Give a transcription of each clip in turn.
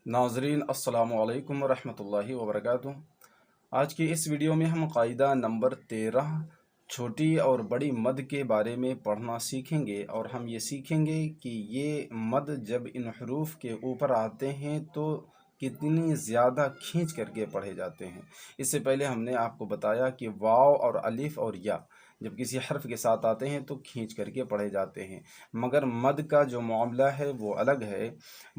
नाजरीन अस्सलामु अलैकुम वरहमतुल्लाहि वबरकातुहू। आज की इस वीडियो में हम कायदा नंबर 13 छोटी और बड़ी मद के बारे में पढ़ना सीखेंगे और हम ये सीखेंगे कि ये मद जब इन हरूफ के ऊपर आते हैं तो कितनी ज़्यादा खींच करके पढ़े जाते हैं। इससे पहले हमने आपको बताया कि वाव और अलिफ और या जब किसी हर्फ के साथ आते हैं तो खींच करके पढ़े जाते हैं, मगर मद का जो मामला है वो अलग है।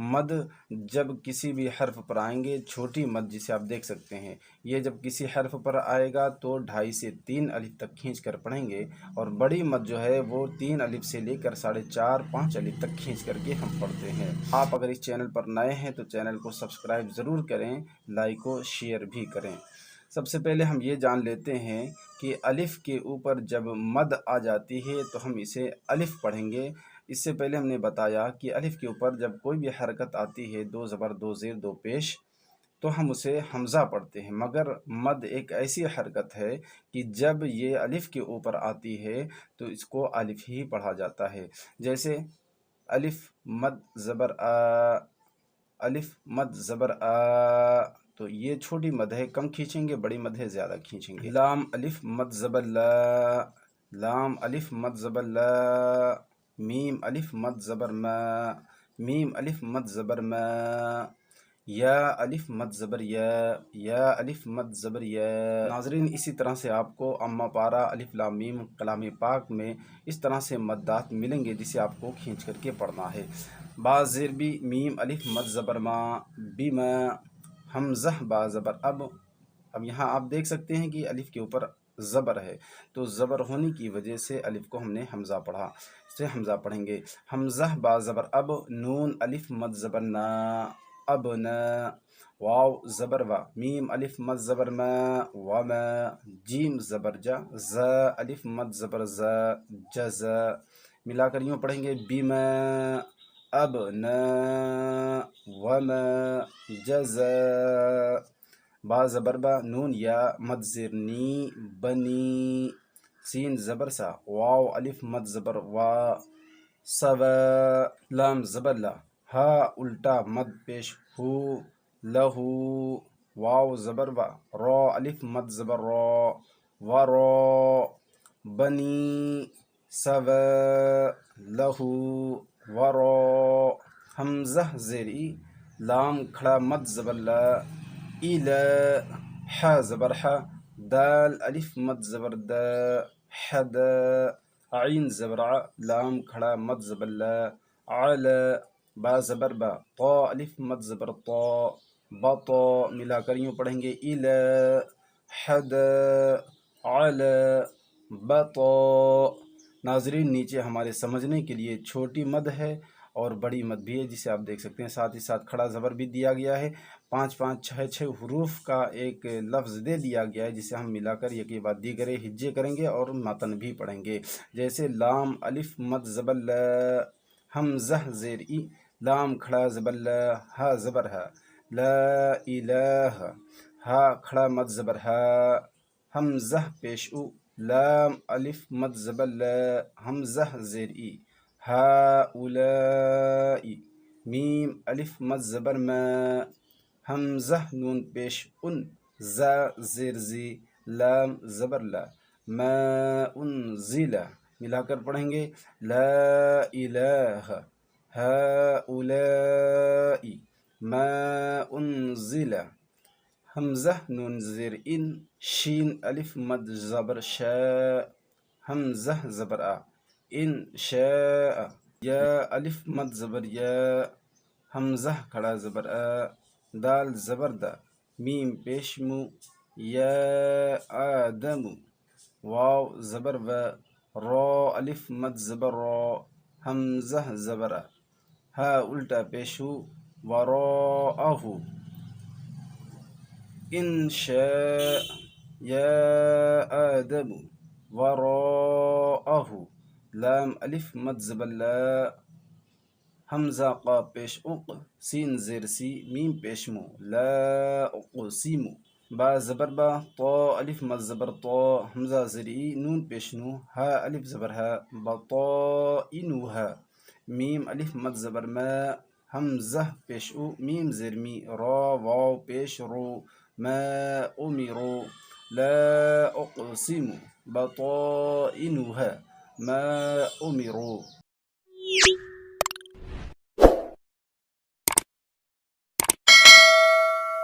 मद जब किसी भी हर्फ पर आएंगे, छोटी मद जिसे आप देख सकते हैं, ये जब किसी हर्फ पर आएगा तो 2.5 से 3 अलिफ तक खींच कर पढ़ेंगे, और बड़ी मद जो है वो 3 अलिफ से लेकर 4.5-5 अलिफ तक खींच करके हम पढ़ते हैं। आप अगर इस चैनल पर नए हैं तो चैनल को सब्सक्राइब ज़रूर करें, लाइक व शेयर भी करें। सबसे पहले हम ये जान लेते हैं कि अलिफ के ऊपर जब मद आ जाती है तो हम इसे अलिफ पढ़ेंगे। इससे पहले हमने बताया कि अलिफ के ऊपर जब कोई भी हरकत आती है, 2 ज़बर 2 ज़ेर 2 पेश, तो हम उसे हमज़ा पढ़ते हैं। मगर मद एक ऐसी हरकत है कि जब ये अलिफ के ऊपर आती है तो इसको अलिफ ही पढ़ा जाता है। जैसे अलिफ मद ज़बर आ, अलिफ मद ज़बर आ, तो ये छोटी मद है, कम खींचेंगे, बड़ी मद है, ज़्यादा खींचेंगे। लाम अलिफ मद ज़बर ला, लाम अलिफ मद ज़बर ला। मीम अलिफ मद ज़बर मा, मीम अलिफ मद ज़बर मा। या अलिफ मद ज़बर या अलिफ मद ज़बर या। नाज़रीन, इसी तरह से आपको अम्मा पारा अलिफ लाम मीम कलाम पाक में इस तरह से मद्दात मिलेंगे जिसे आपको खींच करके पढ़ना है। बाज़ ज़ेर बी, मीम अलिफ मद ज़बर मा, बिमा। हमज़ह बा ज़बर अब यहाँ आप देख सकते हैं कि अलिफ के ऊपर ज़बर है, तो ज़बर होने की वजह से अलिफ को हमने हमज़ा पढ़ा, इसे हमज़ा पढ़ेंगे। हमज़ह बा ज़बर अब, नून अलिफ मद ज़बर ना, अब न। वाव ज़बर वा, मीम अलिफ मद ज़बर मा, व मा। जीम ज़बर जा, ज़ अलिफ मद ज़बर ज़, जज़। मिलाकर यूँ पढ़ेंगे, बिमा अब न, व मा, जज़। बा ज़बर बा, नून या मद ज़ेर नी, बनी। सीन ज़बर सा, वाव अलिफ मद ज़बर वा, सवा। लाम ज़बर ला, हा उल्टा मद पेश हु, लहू। वाव ज़बर वा, रॉ अलिफ मद ज़बर रॉ, व रॉ। बनी सवा, लहू, व रॉ। हमज़ह ज़ेर ई, लाम खड़ा मद ज़बर ला, इला। हा ज़बर हा, दाल अलिफ मद ज़बर दा, हद। आइन ज़बर आ, लाम खड़ा मद ज़बर ला, आला। बा ज़बर बा, तो अलिफ मद ज़बर तो, बतो। मिलाकर यूँ पढ़ेंगे, इला, हद, आला, बतो। नाज़रीन, नीचे हमारे समझने के लिए छोटी मद है और बड़ी मद भी है जिसे आप देख सकते हैं, साथ ही साथ खड़ा ज़बर भी दिया गया है। 5-5 6-6 हरूफ का एक लफ्ज़ दे दिया गया है जिसे हम मिलाकर एक के बाद दीगरे हिज्जे करेंगे और मतन भी पढ़ेंगे। जैसे लाम अलिफ मद ज़बर ला, हमज़ह ज़ेर ई, लाम खड़ा ज़बर ला, हा ज़बर हा, ला इलाह। हा खड़ा मद ज़बर हा, हमज़ह पेश उ, लाम अलिफ मद ज़बर ला, हमज़ह ज़ेर ई, हा उलाई। मीम अलिफ मद ज़बर मा, हमज़ह नून पेश उन, ज़ा ज़ेर ज़ी, लाम ज़बर ला, मा उन ज़िला। मिलाकर पढ़ेंगे, ला इलाहा हाउलाई मा उनज़िला। हमज़ह नून ज़ेर इन, शीन अलिफ मद ज़बर शा, हमज़ह ज़बर आ, इन शा। या अलिफ मद ज़बर या, हमज़ह खड़ा ज़बर आ, दाल ज़बर दा, मीम पेश मु, या आदमु। वाव ज़बर व, रॉ अलिफ मद ज़बर रॉ, हमज़ह ज़बर आ, हा उल्टा पेशु, वराअहु। इंशा या आदमु, वराअहु। लाम अलिफ मद ज़बर ला, हमज़ा क़ा पेश उक़, सीन ज़ेर सी, मीम पेश मु, ला उक़सिमु। बा ज़बर बा, तो अलिफ मद ज़बर तो, हमज़ा ज़ेर ई, नून पेश नू, हा अलिफ ज़बर हा, बतइनुहा। मीम अलिफ मद ज़बर मा, حمزہ پیش او، میم زیر می، را واو پیش رو، ما امرو، لا اقسم بطائنها ما امرو.